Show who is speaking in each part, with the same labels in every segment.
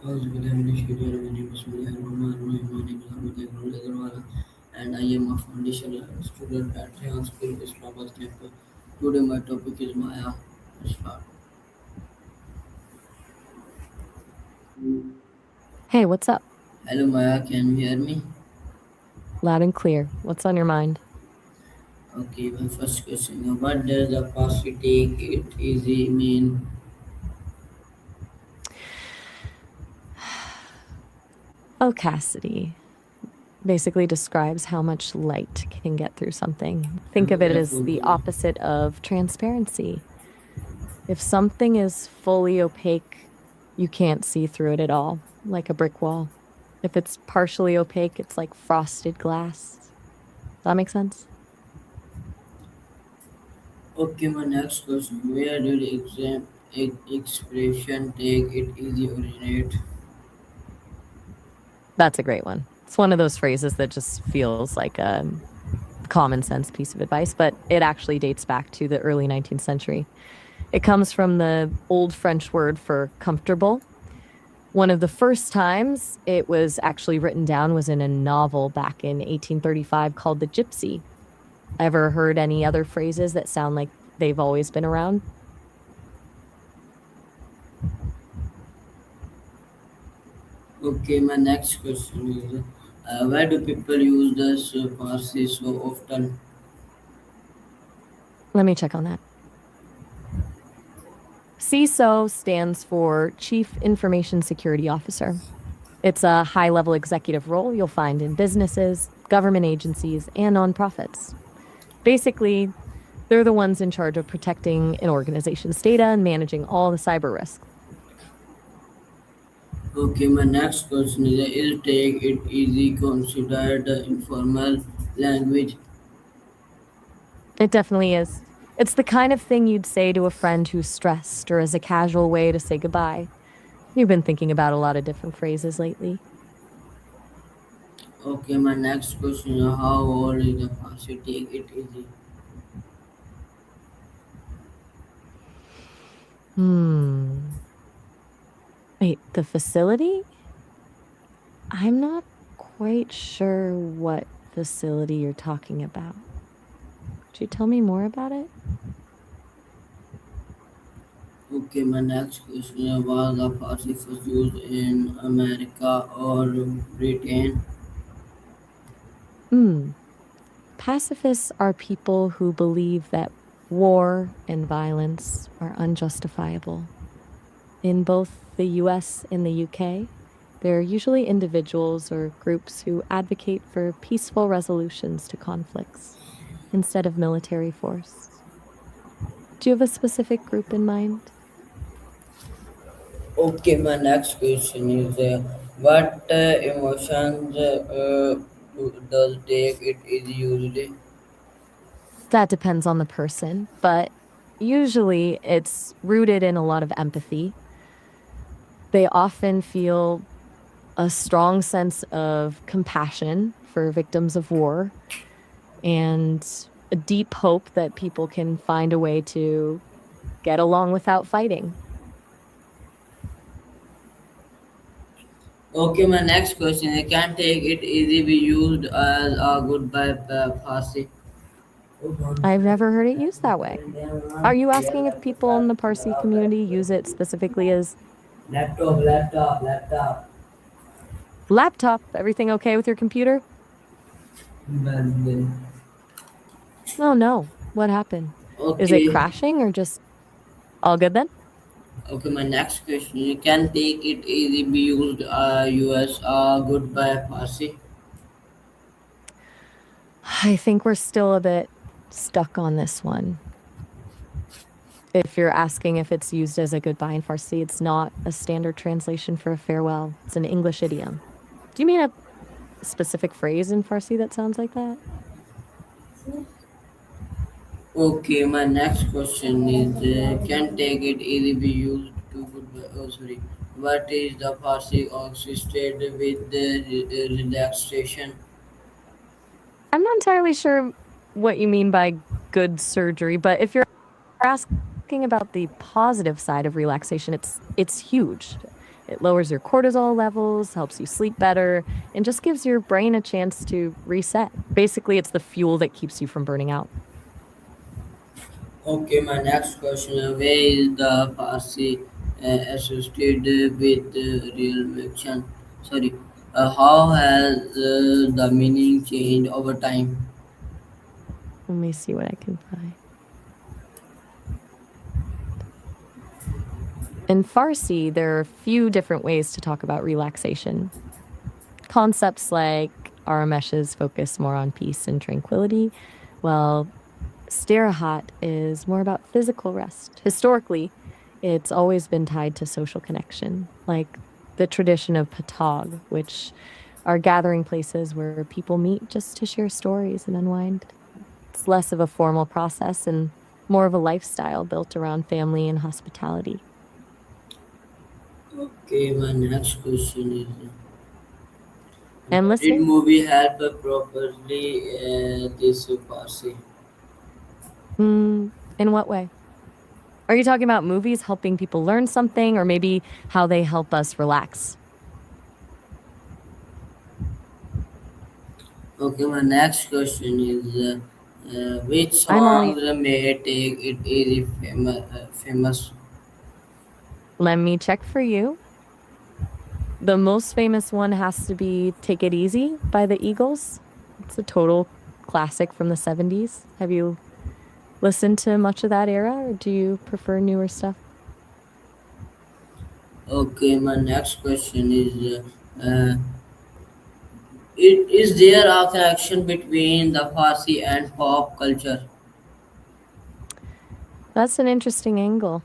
Speaker 1: As with English career winning Bismillah Rahman Rahim, my name is Hamid Agarwal and I am a foundation student at Rehan School, Islamabad campus. Today my topic is Maya. Let's start.
Speaker 2: Hey, what's up?
Speaker 1: Hello Maya, can you hear me?
Speaker 2: Loud and clear. What's on your mind?
Speaker 1: Okay, my first question. What does the past take it easy mean?
Speaker 2: Opacity basically describes how much light can get through something. Think of
Speaker 1: Hello,
Speaker 2: it
Speaker 1: yeah,
Speaker 2: as the
Speaker 1: fully.
Speaker 2: opposite of transparency. If something is fully opaque, you can't see through it at all, like a brick wall. If it's partially opaque, it's like frosted glass. Does that make sense?
Speaker 1: Okay, my next question. Where did expression take it easy originate?
Speaker 2: That's a great one. It's one of those phrases that just feels like a common sense piece of advice, but it actually dates back to the early 19th century. It comes from the old French word for comfortable. One of the first times it was actually written down was in a novel back in 1835 called The Gypsy. Ever heard any other phrases that sound like they've always been around?
Speaker 1: Okay, my next question is why do people use this Parsi so often?
Speaker 2: Let me check on that. CISO stands for Chief Information Security Officer. It's a high level executive role you'll find in businesses, government agencies, and nonprofits. Basically, they're the ones in charge of protecting an organization's data and managing all the cyber risks.
Speaker 1: Okay, my next question is take it easy considered informal language?
Speaker 2: It definitely is. It's the kind of thing you'd say to a friend who's stressed or as a casual way to say goodbye. You've been thinking about a lot of different phrases lately.
Speaker 1: Okay, my next question is how old is the Parsi take it easy?
Speaker 2: Hmm. Wait, the facility? I'm not quite sure what facility you're talking about. Could you tell me more about it?
Speaker 1: Okay, my next question is was the Parsi first used in America or Britain?
Speaker 2: Hmm. Pacifists are people who believe that war and violence are unjustifiable. In both the US and the UK, they're usually individuals or groups who advocate for peaceful resolutions to conflicts instead of military force. Do you have a specific group in mind?
Speaker 1: Okay, my next question is what emotions does take it easy usually?
Speaker 2: That depends on the person, but usually it's rooted in a lot of empathy. They often feel a strong sense of compassion for victims of war and a deep hope that people can find a way to get along without fighting.
Speaker 1: Okay, my next question is can take it easy be used as a goodbye Parsi?
Speaker 2: I've never heard it used that way. Are you asking if people in the Parsi community use it specifically as
Speaker 1: Laptop.
Speaker 2: laptop? Everything okay with your computer? Oh no. What happened? Is it
Speaker 1: Okay,
Speaker 2: crashing or just all good then?
Speaker 1: okay, my next question you can take it easy be used US goodbye Parsi?
Speaker 2: I think we're still a bit stuck on this one. If you're asking if it's used as a goodbye in Farsi, it's not a standard translation for a farewell. It's an English idiom. Do you mean a specific phrase in Farsi that sounds like that?
Speaker 1: Okay, my next question is can take it easy be used to goodbye? Oh, sorry. What is the Parsi assisted with the relaxation?
Speaker 2: I'm not entirely sure what you mean by good surgery, but if you're asking about the positive side of relaxation, it's huge. It lowers your cortisol levels, helps you sleep better, and just gives your brain a chance to reset. Basically, it's the fuel that keeps you from burning out.
Speaker 1: Okay, my next question: where is the Farsi associated with real action? Sorry, how has the meaning changed over time?
Speaker 2: Let me see what I can find. In Farsi, there are a few different ways to talk about relaxation. Concepts like Aramesh's focus more on peace and tranquility, while Stirahat is more about physical rest. Historically, it's always been tied to social connection, like the tradition of Patag, which are gathering places where people meet just to share stories and unwind. It's less of a formal process and more of a lifestyle built around family and hospitality.
Speaker 1: Okay, my next question is:
Speaker 2: I'm
Speaker 1: did
Speaker 2: listening.
Speaker 1: movie help properly this Farsi?
Speaker 2: In what way? Are you talking about movies helping people learn something or maybe how they help us relax?
Speaker 1: Okay, my next question is: which
Speaker 2: I'm all
Speaker 1: songs may take it easy famous?
Speaker 2: Let me check for you. The most famous one has to be Take It Easy by the Eagles. It's a total classic from the 70s. Have you listened to much of that era or do you prefer newer stuff?
Speaker 1: Okay, my next question is: is there a connection between the Farsi and pop culture?
Speaker 2: That's an interesting angle.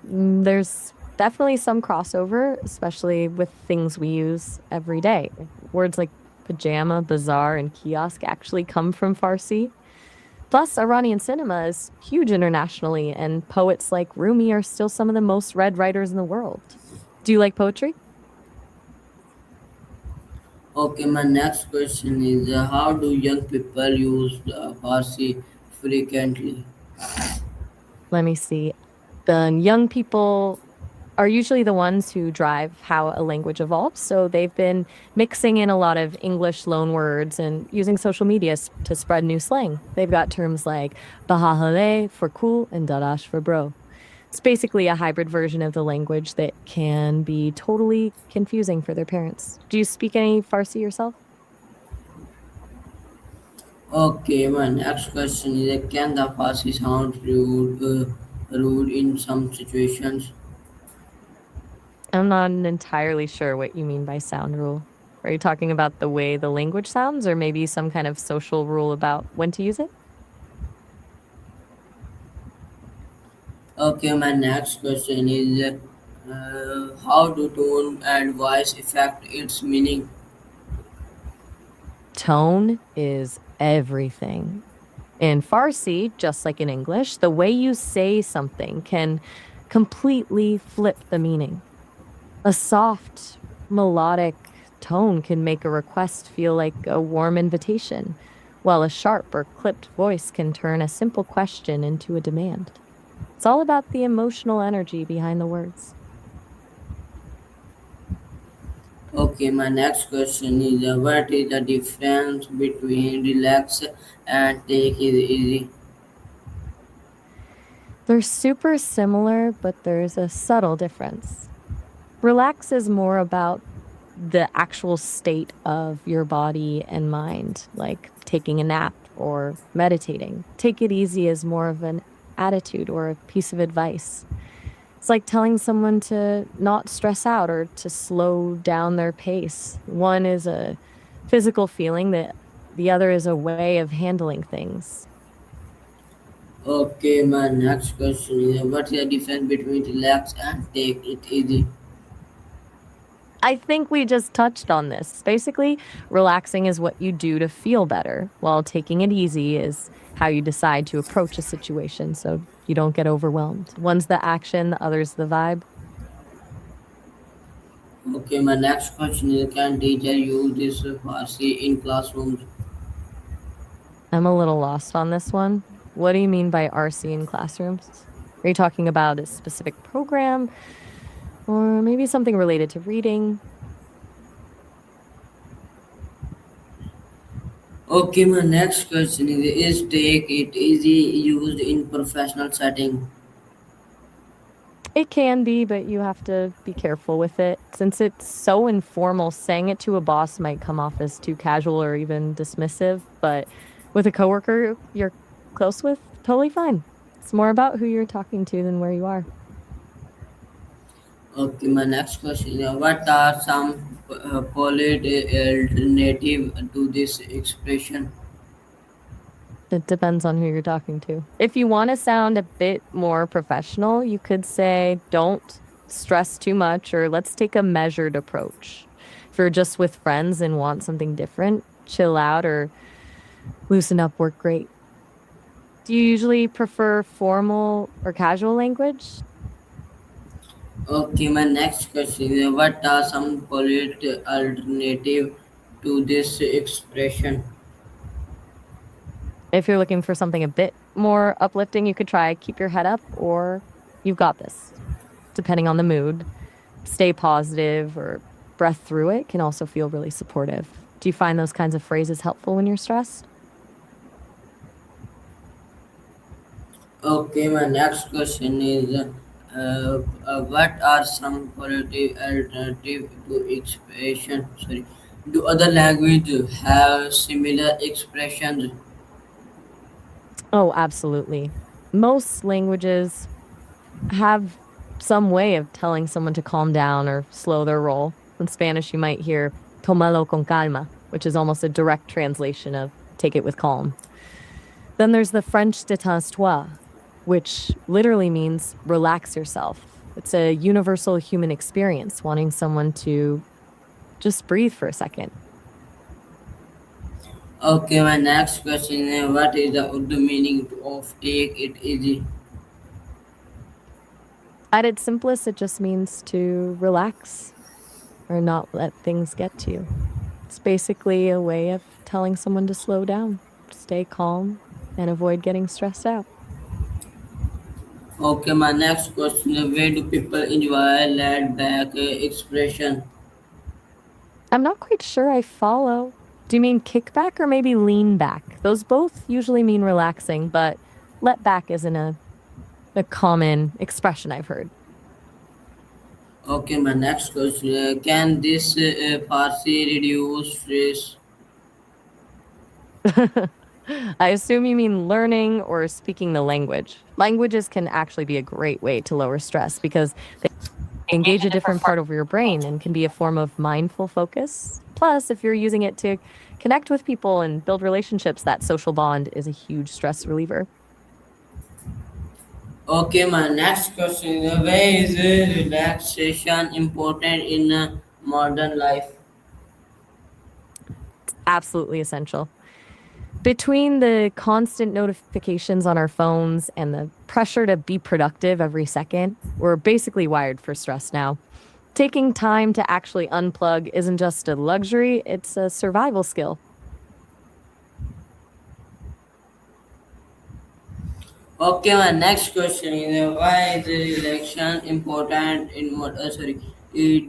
Speaker 2: There's definitely some crossover, especially with things we use every day. Words like pajama, bazaar, and kiosk actually come from Farsi. Plus, Iranian cinema is huge internationally, and poets like Rumi are still some of the most read writers in the world. Do you like poetry?
Speaker 1: Okay, my next question is: how do young people use the Farsi frequently?
Speaker 2: Let me see. The young people are usually the ones who drive how a language evolves. So they've been mixing in a lot of English loan words and using social media to spread new slang. They've got terms like bahahale for cool and dadash for bro. It's basically a hybrid version of the language that can be totally confusing for their parents. Do you speak any Farsi yourself?
Speaker 1: Okay, my next question is: can the Farsi sound rude in some situations?
Speaker 2: I'm not entirely sure what you mean by sound rule. Are you talking about the way the language sounds or maybe some kind of social rule about when to use it?
Speaker 1: Okay, my next question is: how do tone and voice affect its meaning?
Speaker 2: Tone is everything. In Farsi, just like in English, the way you say something can completely flip the meaning. A soft, melodic tone can make a request feel like a warm invitation, while a sharp or clipped voice can turn a simple question into a demand. It's all about the emotional energy behind the words.
Speaker 1: Okay, my next question is: what is the difference between relax and take it easy?
Speaker 2: They're super similar, but there's a subtle difference. Relax is more about the actual state of your body and mind, like taking a nap or meditating. Take it easy is more of an attitude or a piece of advice. It's like telling someone to not stress out or to slow down their pace. One is a physical feeling that the other is a way of handling things.
Speaker 1: Okay, my next question is: what is the difference between relax and take it easy?
Speaker 2: I think we just touched on this. Basically, relaxing is what you do to feel better, while taking it easy is how you decide to approach a situation so you don't get overwhelmed. One's the action, the other's the vibe.
Speaker 1: Okay, my next question is: can teacher use this Farsi in classrooms?
Speaker 2: I'm a little lost on this one. What do you mean by RC in classrooms? Are you talking about a specific program? or maybe something related to reading.
Speaker 1: Okay, my next question is take it easy used in professional setting?
Speaker 2: It can be, but you have to be careful with it. Since it's so informal, saying it to a boss might come off as too casual or even dismissive. But with a coworker you're close with, totally fine. It's more about who you're talking to than where you are.
Speaker 1: Okay, my next question is what are some polite alternative to this expression?
Speaker 2: It depends on who you're talking to. If you want to sound a bit more professional, you could say, don't stress too much, or let's take a measured approach. If you're just with friends and want something different, chill out or loosen up work great. Do you usually prefer formal or casual language?
Speaker 1: Okay, my next question is what are some polite alternative to this expression?
Speaker 2: If you're looking for something a bit more uplifting, you could try keep your head up or you've got this, depending on the mood. Stay positive or breath through it can also feel really supportive. Do you find those kinds of phrases helpful when you're stressed?
Speaker 1: Okay, my next question is what are some polite alternative to expression? Sorry, do other language have similar expressions?
Speaker 2: Oh, absolutely. Most languages have some way of telling someone to calm down or slow their roll. In Spanish, you might hear tomalo con calma, which is almost a direct translation of take it with calm. Then there's the French détends-toi, which literally means relax yourself. It's a universal human experience, wanting someone to just breathe for a second.
Speaker 1: Okay, my next question is what is the Urdu meaning of take it easy?
Speaker 2: At its simplest, it just means to relax or not let things get to you. It's basically a way of telling someone to slow down, stay calm, and avoid getting stressed out.
Speaker 1: Okay, my next question is where do people enjoy laid back expression?
Speaker 2: I'm not quite sure I follow. Do you mean kickback or maybe lean back? Those both usually mean relaxing, but let back isn't a common expression I've heard.
Speaker 1: Okay, my next question can this Farsi reduce stress?
Speaker 2: I assume you mean learning or speaking the language. Languages can actually be a great way to lower stress because they engage a different part of your brain and can be a form of mindful focus. Plus, if you're using it to connect with people and build relationships, that social bond is a huge stress reliever.
Speaker 1: Okay, my next question is where is relaxation important in modern life?
Speaker 2: Absolutely essential. Between the constant notifications on our phones and the pressure to be productive every second, we're basically wired for stress now. Taking time to actually unplug isn't just a luxury, it's a survival skill.
Speaker 1: Okay, my next question is why is relaxation important in sorry.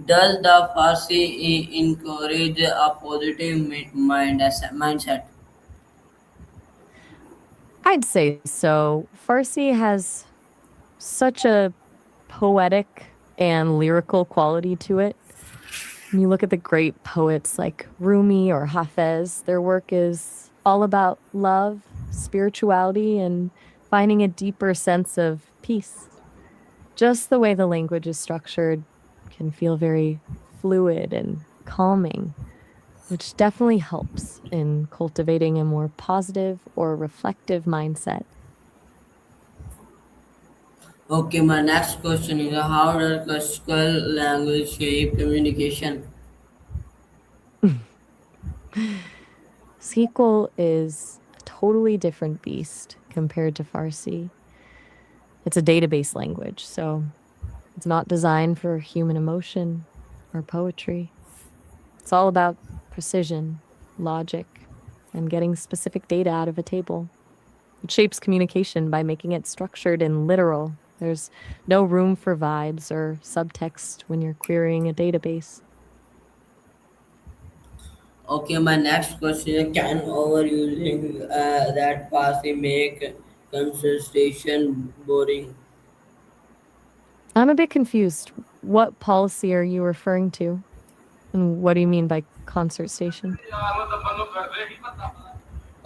Speaker 1: Does the Farsi encourage a positive mindset?
Speaker 2: I'd say so. Farsi has such a poetic and lyrical quality to it. When you look at the great poets like Rumi or Hafez, their work is all about love, spirituality, and finding a deeper sense of peace. Just the way the language is structured can feel very fluid and calming, which definitely helps in cultivating a more positive or reflective mindset.
Speaker 1: Okay, my next question is how does classical language shape communication?
Speaker 2: SQL is a totally different beast compared to Farsi. It's a database language, so it's not designed for human emotion or poetry. It's all about precision, logic, and getting specific data out of a table. It shapes communication by making it structured and literal. There's no room for vibes or subtext when you're querying a database.
Speaker 1: Okay, my next question is, can overusing that passy make conversation boring?
Speaker 2: I'm a bit confused. What policy are you referring to? And what do you mean by concert station?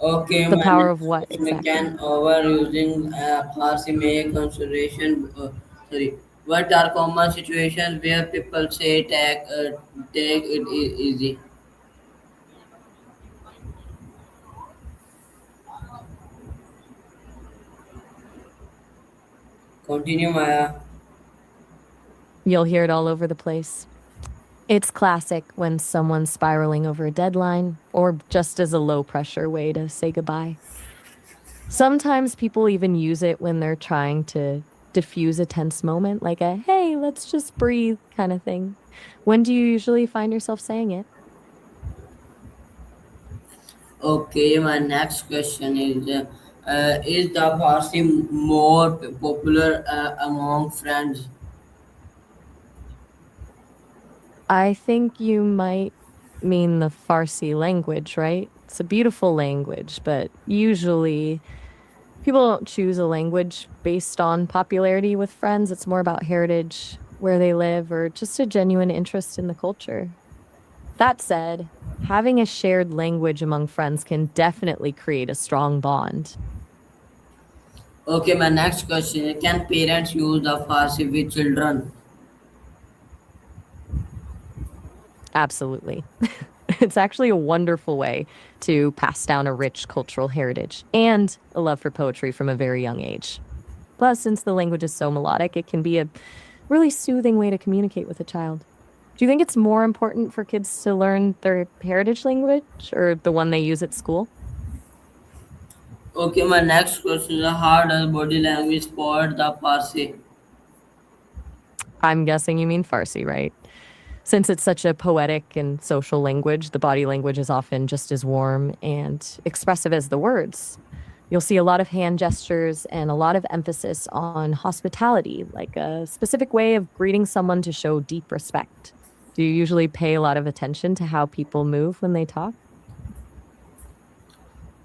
Speaker 1: Okay,
Speaker 2: The
Speaker 1: my
Speaker 2: power of
Speaker 1: next
Speaker 2: what
Speaker 1: question is,
Speaker 2: exactly?
Speaker 1: can overusing passy make consideration sorry. What are common situations where people say take it easy? Continue, Maya.
Speaker 2: You'll hear it all over the place. It's classic when someone's spiraling over a deadline or just as a low pressure way to say goodbye. Sometimes people even use it when they're trying to diffuse a tense moment, like a hey, let's just breathe kind of thing. When do you usually find yourself saying it?
Speaker 1: Okay, my next question is the Farsi more popular among friends?
Speaker 2: I think you might mean the Farsi language, right? It's a beautiful language, but usually people don't choose a language based on popularity with friends. It's more about heritage, where they live, or just a genuine interest in the culture. That said, having a shared language among friends can definitely create a strong bond.
Speaker 1: Okay, my next question is, can parents use the Farsi with children?
Speaker 2: Absolutely. It's actually a wonderful way to pass down a rich cultural heritage and a love for poetry from a very young age. Plus, since the language is so melodic, it can be a really soothing way to communicate with a child. Do you think it's more important for kids to learn their heritage language or the one they use at school?
Speaker 1: Okay, my next question is, how does body language support the Farsi?
Speaker 2: I'm guessing you mean Farsi, right? Since it's such a poetic and social language, the body language is often just as warm and expressive as the words. You'll see a lot of hand gestures and a lot of emphasis on hospitality, like a specific way of greeting someone to show deep respect. Do you usually pay a lot of attention to how people move when they talk?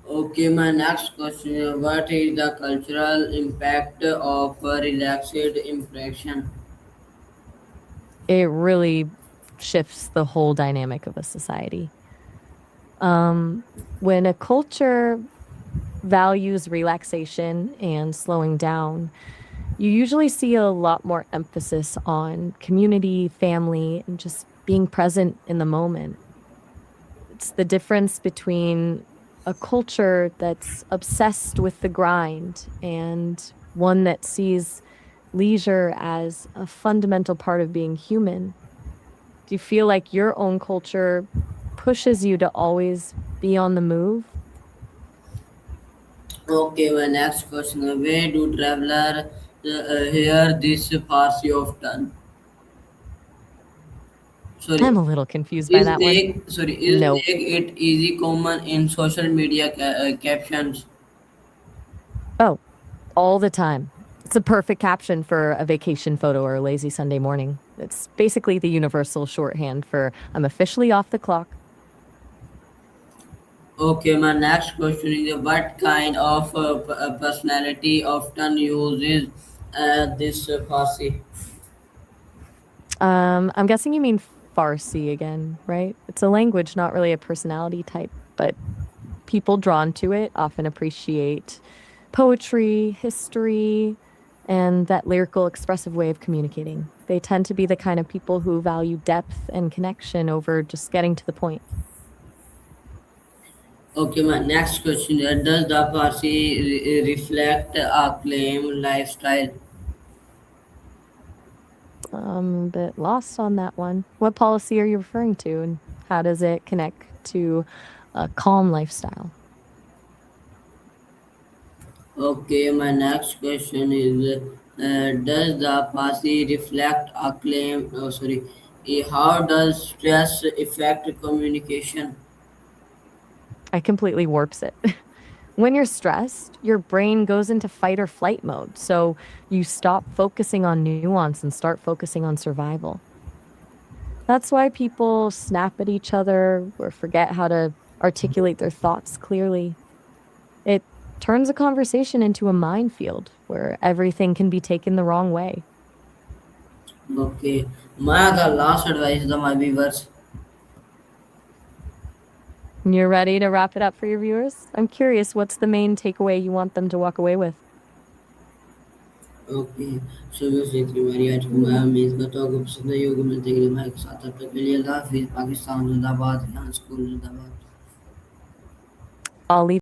Speaker 1: Okay, my next question is, what is the cultural impact of a relaxed impression?
Speaker 2: It really shifts the whole dynamic of a society. When a culture values relaxation and slowing down, you usually see a lot more emphasis on community, family, and just being present in the moment. It's the difference between a culture that's obsessed with the grind and one that sees leisure as a fundamental part of being human. Do you feel like your own culture pushes you to always be on the move?
Speaker 1: Okay, my next question is, where do travelers hear this Farsi often?
Speaker 2: I'm
Speaker 1: Sorry,
Speaker 2: a little confused by that one.
Speaker 1: is
Speaker 2: Nope.
Speaker 1: take it easy common in social media captions?
Speaker 2: Oh, all the time. It's a perfect caption for a vacation photo or a lazy Sunday morning. It's basically the universal shorthand for I'm officially off the clock.
Speaker 1: Okay, my next question is, what kind of personality often uses this Farsi?
Speaker 2: I'm guessing you mean Farsi again, right? It's a language, not really a personality type, but people drawn to it often appreciate poetry, history, and that lyrical, expressive way of communicating. They tend to be the kind of people who value depth and connection over just getting to the point.
Speaker 1: Okay, my next question is, does the Farsi reflect a claim lifestyle?
Speaker 2: I'm a bit lost on that one. What policy are you referring to, and how does it connect to a calm lifestyle?
Speaker 1: Okay, my next question is, does the Farsi reflect a claim? Oh, sorry. How does stress affect communication?
Speaker 2: I completely warps it. When you're stressed, your brain goes into fight or flight mode. So you stop focusing on nuance and start focusing on survival. That's why people snap at each other or forget how to articulate their thoughts clearly. It turns a conversation into a minefield where everything can be taken the wrong way.
Speaker 1: Okay, Maya, the last advice to my viewers.
Speaker 2: You're ready to wrap it up for your viewers? I'm curious, what's the main takeaway you want them to walk away with?
Speaker 1: Okay, so basically मेरी आज को मैं उम्मीद करता हूँ कि पसंद आई होगी। मिलते हैं अगली बार के साथ, तब तक के लिए अल्लाह हाफिज़। पाकिस्तान जिंदाबाद, यहाँ स्कूल जिंदाबाद।
Speaker 2: I'll leave